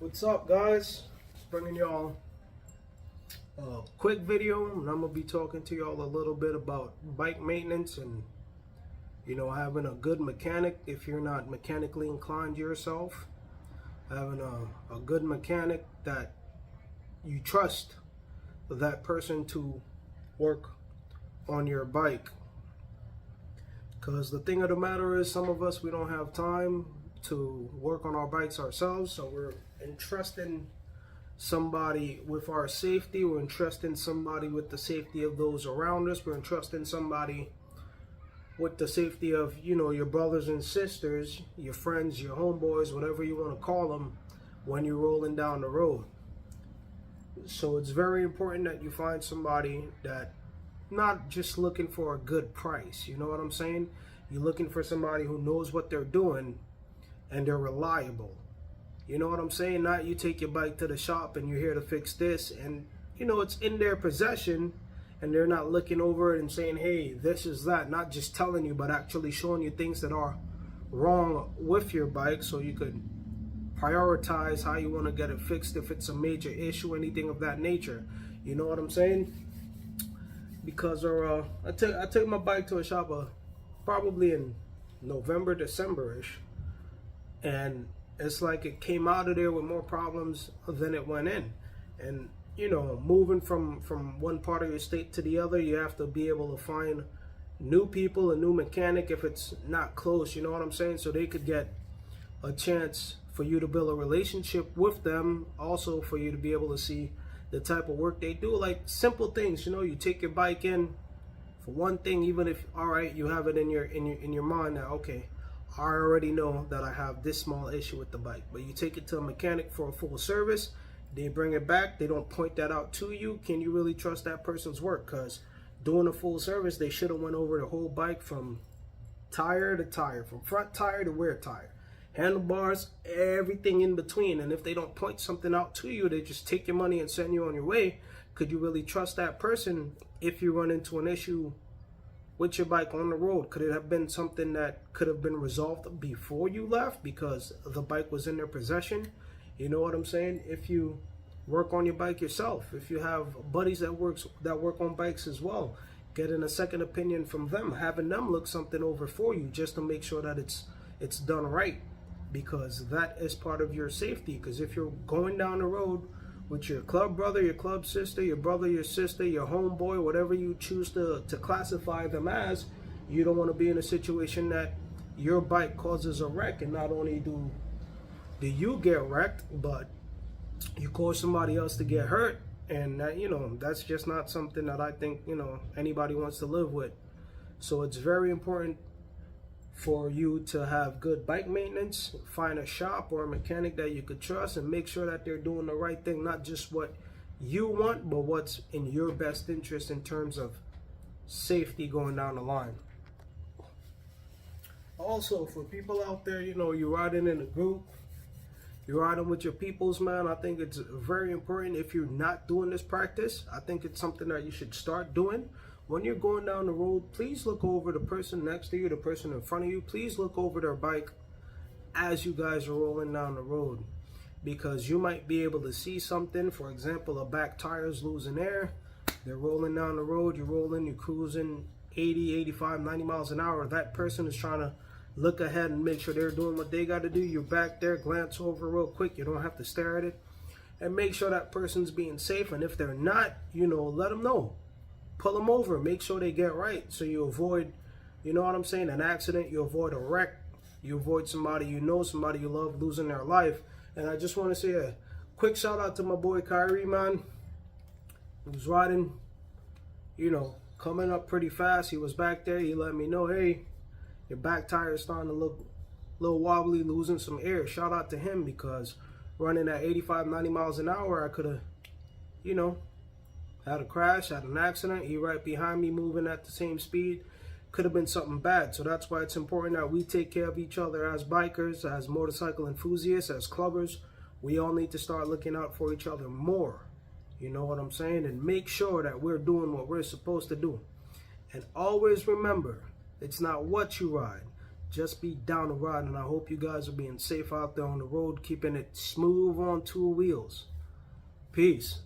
What's up, guys? Just bringing y'all a quick video, and I'm gonna be talking to y'all a little bit about bike maintenance and having a good mechanic if you're not mechanically inclined yourself. Having a good mechanic that you trust that person to work on your bike. Because the thing of the matter is, some of us, we don't have time to work on our bikes ourselves, so we're entrusting somebody with our safety. We're entrusting somebody with the safety of those around us. We're entrusting somebody with the safety of your brothers and sisters, your friends, your homeboys, whatever you want to call them, when you're rolling down the road. So it's very important that you find somebody that not just looking for a good price, you know what I'm saying? You're looking for somebody who knows what they're doing and they're reliable. You know what I'm saying? Not you take your bike to the shop and you're here to fix this, and it's in their possession and they're not looking over it and saying, hey, this is that. Not just telling you, but actually showing you things that are wrong with your bike so you could prioritize how you want to get it fixed if it's a major issue, anything of that nature. You know what I'm saying? Because I took my bike to a shop probably in November, December-ish, and it's like it came out of there with more problems than it went in. And moving from one part of your state to the other, you have to be able to find new people, a new mechanic if it's not close, you know what I'm saying? So they could get a chance for you to build a relationship with them, also for you to be able to see the type of work they do. Like simple things, you take your bike in for one thing, even if, all right, you have it in your mind that, okay, I already know that I have this small issue with the bike, but you take it to a mechanic for a full service, they bring it back, they don't point that out to you. Can you really trust that person's work? Because doing a full service, they should have went over the whole bike from tire to tire, from front tire to rear tire, handlebars, everything in between. And if they don't point something out to you, they just take your money and send you on your way. Could you really trust that person if you run into an issue with your bike on the road? Could it have been something that could have been resolved before you left because the bike was in their possession? You know what I'm saying? If you work on your bike yourself, if you have buddies that work on bikes as well, getting a second opinion from them, having them look something over for you just to make sure that it's done right, because that is part of your safety. Because if you're going down the road with your club brother, your club sister, your brother, your sister, your homeboy, whatever you choose to classify them as, you don't want to be in a situation that your bike causes a wreck, and not only do you get wrecked, but you cause somebody else to get hurt. And that, that's just not something that I think anybody wants to live with. So it's very important for you to have good bike maintenance. Find a shop or a mechanic that you could trust and make sure that they're doing the right thing, not just what you want, but what's in your best interest in terms of safety going down the line. Also, for people out there, you're riding in a group, you're riding with your peoples, man, I think it's very important. If you're not doing this practice, I think it's something that you should start doing. When you're going down the road, please look over the person next to you, the person in front of you. Please look over their bike as you guys are rolling down the road, because you might be able to see something. For example, a back tire is losing air. They're rolling down the road. You're cruising 80, 85, 90 miles an hour. That person is trying to look ahead and make sure they're doing what they got to do. You're back there, glance over real quick. You don't have to stare at it. And make sure that person's being safe. And if they're not, let them know. Pull them over, make sure they get right, so you avoid, an accident, you avoid a wreck, you avoid somebody somebody you love losing their life. And I just want to say a quick shout out to my boy Kyrie, man. He was riding, coming up pretty fast. He was back there, he let me know, hey, your back tire is starting to look a little wobbly, losing some air. Shout out to him, because running at 85, 90 miles an hour, I could have, had a crash, had an accident. He right behind me moving at the same speed. Could have been something bad. So that's why it's important that we take care of each other as bikers, as motorcycle enthusiasts, as clubbers. We all need to start looking out for each other more. You know what I'm saying? And make sure that we're doing what we're supposed to do. And always remember, it's not what you ride, just be down the ride, and I hope you guys are being safe out there on the road, keeping it smooth on two wheels. Peace.